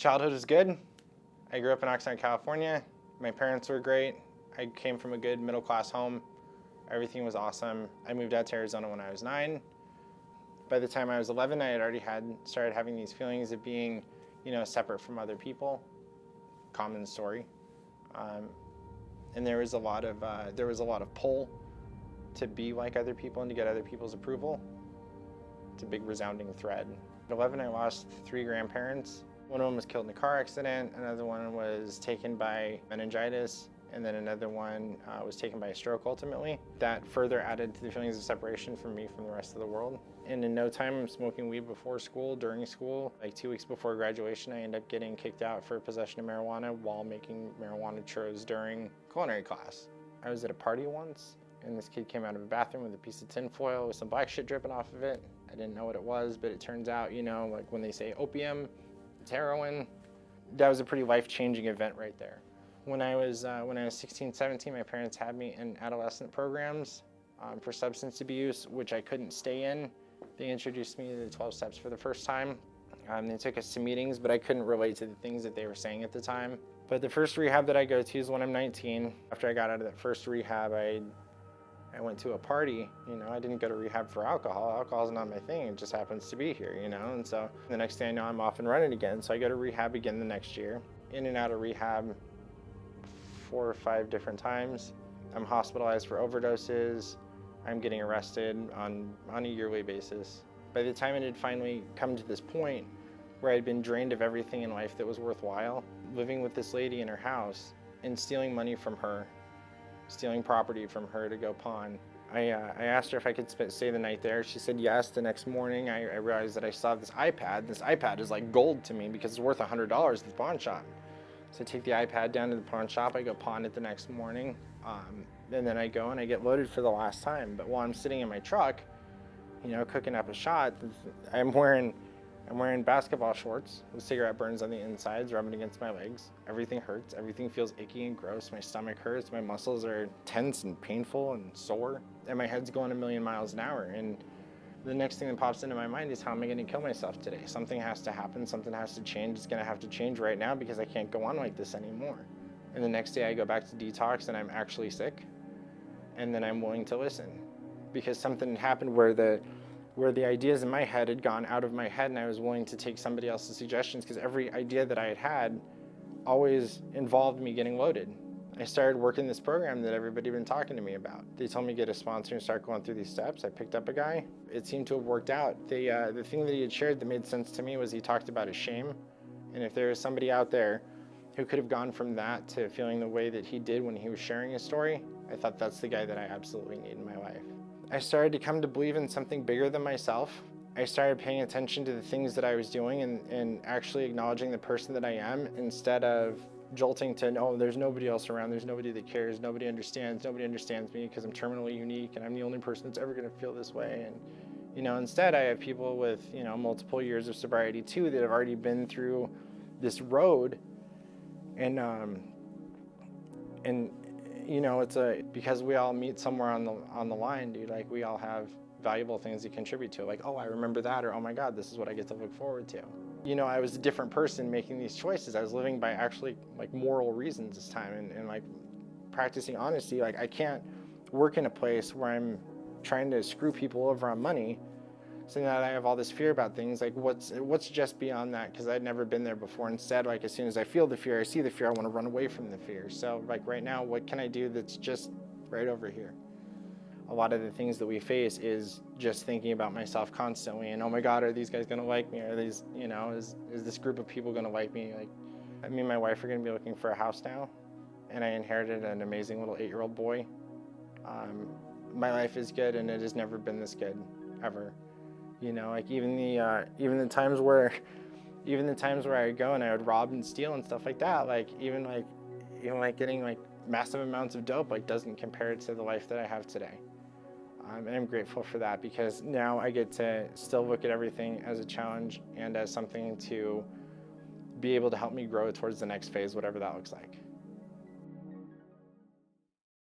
Childhood was good. I grew up in Oxnard, California. My parents were great. I came from a good middle-class home. Everything was awesome. I moved out to Arizona when I was 9. By the time I was 11, I had already started having these feelings of being, separate from other people. Common story. And there was a lot of pull to be like other people and to get other people's approval. It's a big resounding thread. At 11, I lost 3 grandparents. One of them was killed in a car accident, another one was taken by meningitis, and then another one was taken by a stroke ultimately. That further added to the feelings of separation from me from the rest of the world. And in no time, I'm smoking weed before school, during school. Like 2 weeks before graduation, I end up getting kicked out for possession of marijuana while making marijuana churros during culinary class. I was at a party once, and this kid came out of a bathroom with a piece of tin foil with some black shit dripping off of it. I didn't know what it was, but it turns out, like when they say opium, it's heroin. That was a pretty life-changing event right there. When I was 16, 17, my parents had me in adolescent programs for substance abuse, which I couldn't stay in. They introduced me to the 12 steps for the first time. They took us to meetings, but I couldn't relate to the things that they were saying at the time. But the first rehab that I go to is when I'm 19. After I got out of that first rehab, I went to a party. I didn't go to rehab for alcohol. Alcohol's not my thing. It just happens to be here, And so the next day I know I'm off and running again. So I go to rehab again the next year. In and out of rehab 4 or 5 different times. I'm hospitalized for overdoses. I'm getting arrested on a yearly basis. By the time it had finally come to this point where I'd been drained of everything in life that was worthwhile, living with this lady in her house and stealing money from her, stealing property from her to go pawn. I asked her if I could stay the night there. She said yes. The next morning, I realized that I still have this iPad. This iPad is like gold to me because it's worth $100 at the pawn shop. So I take the iPad down to the pawn shop. I go pawn it the next morning. And then I go and I get loaded for the last time. But while I'm sitting in my truck, cooking up a shot, I'm wearing basketball shorts with cigarette burns on the insides, rubbing against my legs. Everything hurts. Everything feels icky and gross. My stomach hurts. My muscles are tense and painful and sore. And my head's going a million miles an hour. And the next thing that pops into my mind is, how am I going to kill myself today? Something has to happen. Something has to change. It's going to have to change right now because I can't go on like this anymore. And the next day I go back to detox and I'm actually sick. And then I'm willing to listen because something had happened where the ideas in my head had gone out of my head and I was willing to take somebody else's suggestions because every idea that I had always involved me getting loaded. I started working this program that everybody had been talking to me about. They told me to get a sponsor and start going through these steps. I picked up a guy. It seemed to have worked out. The thing that he had shared that made sense to me was he talked about his shame. And if there was somebody out there who could have gone from that to feeling the way that he did when he was sharing his story, I thought that's the guy that I absolutely need in my life. I started to come to believe in something bigger than myself. I started paying attention to the things that I was doing and actually acknowledging the person that I am instead of jolting to, no, there's nobody else around, there's nobody that cares, nobody understands me because I'm terminally unique and I'm the only person that's ever going to feel this way. And instead I have people with multiple years of sobriety too that have already been through this road, and it's because we all meet somewhere on the line, dude. Like, we all have valuable things to contribute to. Like, oh, I remember that, or oh my God, this is what I get to look forward to. I was a different person making these choices. I was living by actually like moral reasons this time, and like practicing honesty. Like, I can't work in a place where I'm trying to screw people over on money, so now I have all this fear about things. Like, what's just beyond that? Because I'd never been there before. Instead, like, as soon as I feel the fear, I see the fear, I want to run away from the fear. So like right now, what can I do that's just right over here? A lot of the things that we face is just thinking about myself constantly, and oh my God, are these guys gonna like me? Are these, is this group of people gonna like me? Like, me and my wife are gonna be looking for a house now, and I inherited an amazing little 8-year-old boy. My life is good, and it has never been this good, ever. Like even the times where I go and I would rob and steal and stuff like that, like even getting like massive amounts of dope, like, doesn't compare to the life that I have today. And I'm grateful for that because now I get to still look at everything as a challenge and as something to be able to help me grow towards the next phase, whatever that looks like.